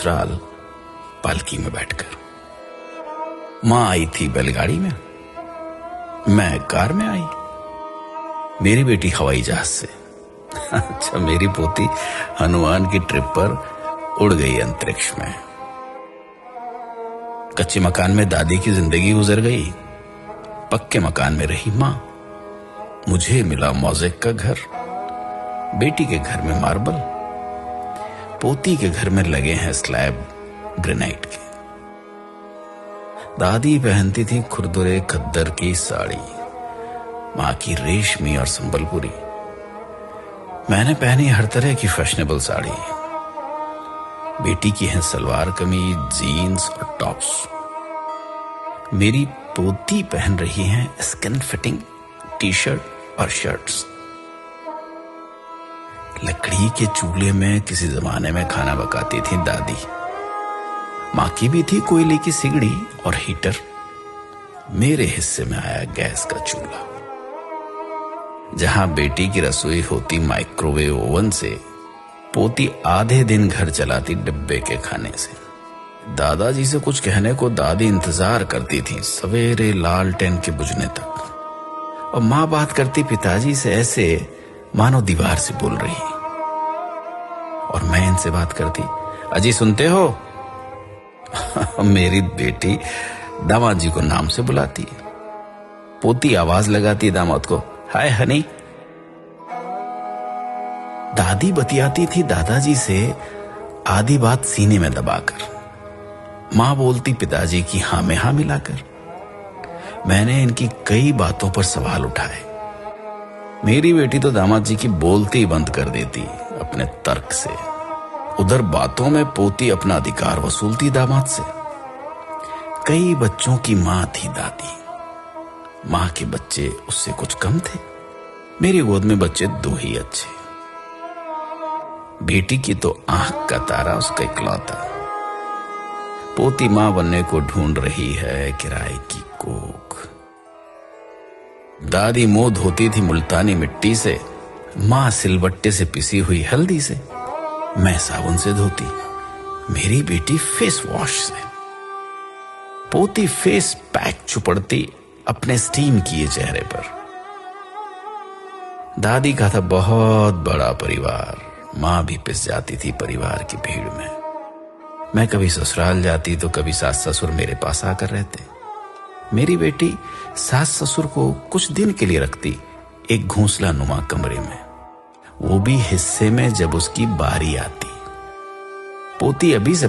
ससुराल पालकी में बैठकर। माँ आई थी बैलगाड़ी में, मैं कार में आई, मेरी बेटी हवाई जहाज से। अच्छा, मेरी पोती हनुमान की ट्रिप पर उड़ गई अंतरिक्ष में। कच्चे मकान में दादी की जिंदगी गुजर गई, पक्के मकान में रही माँ। मुझे मिला मोज़ेक का घर, बेटी के घर में मार्बल, पोती के घर में लगे हैं स्लैब ग्रेनाइट के। दादी पहनती थी खुरदुरे खद्दर की साड़ी, माँ की रेशमी और संबलपुरी। मैंने पहनी हर तरह की फैशनेबल साड़ी। बेटी की है सलवार कमीज, जीन्स और टॉप्स। मेरी पोती पहन रही है स्किन फिटिंग टी शर्ट और शर्ट्स। लकड़ी के चूल्हे में किसी जमाने में खाना पकाती थी दादी। माँ की भी थी कोयले की सिगड़ी और हीटर। मेरे हिस्से में आया गैस का चूल्हा। जहां बेटी की रसोई होती माइक्रोवेव ओवन से, पोती आधे दिन घर चलाती डिब्बे के खाने से। दादाजी से कुछ कहने को दादी इंतजार करती थी सवेरे लालटेन के बुझने तक, और माँ बात करती पिताजी से ऐसे मानो दीवार से बोल रही। और मैं इनसे बात करती, अजी सुनते हो? मेरी बेटी दामाद जी को नाम से बुलाती। पोती आवाज लगाती दामाद को, हाय हनी। दादी बतियाती थी दादाजी से आधी बात सीने में दबाकर। माँ बोलती पिताजी की हाँ में हाँ मिलाकर। मैंने इनकी कई बातों पर सवाल उठाए। मेरी बेटी तो दामाद जी की बोलती ही बंद कर देती अपने तर्क से। उधर बातों में पोती अपना अधिकार वसूलती दामाद से। कई बच्चों की माँ थी दादी। माँ के बच्चे उससे कुछ कम थे। मेरी गोद में बच्चे दो ही अच्छे। बेटी की तो आंख का तारा उसका इकलौता। पोती माँ बनने को ढूंढ रही है किराए की कोख। दादी मुंह धोती थी मुल्तानी मिट्टी से, माँ सिलबट्टे से पिसी हुई हल्दी से। मैं साबुन से धोती, मेरी बेटी फेस वॉश से। पोती फेस पैक चुपड़ती अपने स्टीम किए चेहरे पर। दादी का था बहुत बड़ा परिवार। माँ भी पिस जाती थी परिवार की भीड़ में। मैं कभी ससुराल जाती तो कभी सास ससुर मेरे पास आकर रहते। मेरी बेटी सास ससुर को कुछ दिन के लिए रखती एक घोंसला नुमा कमरे में, वो भी हिस्से में जब उसकी बारी आती। पोती अभी से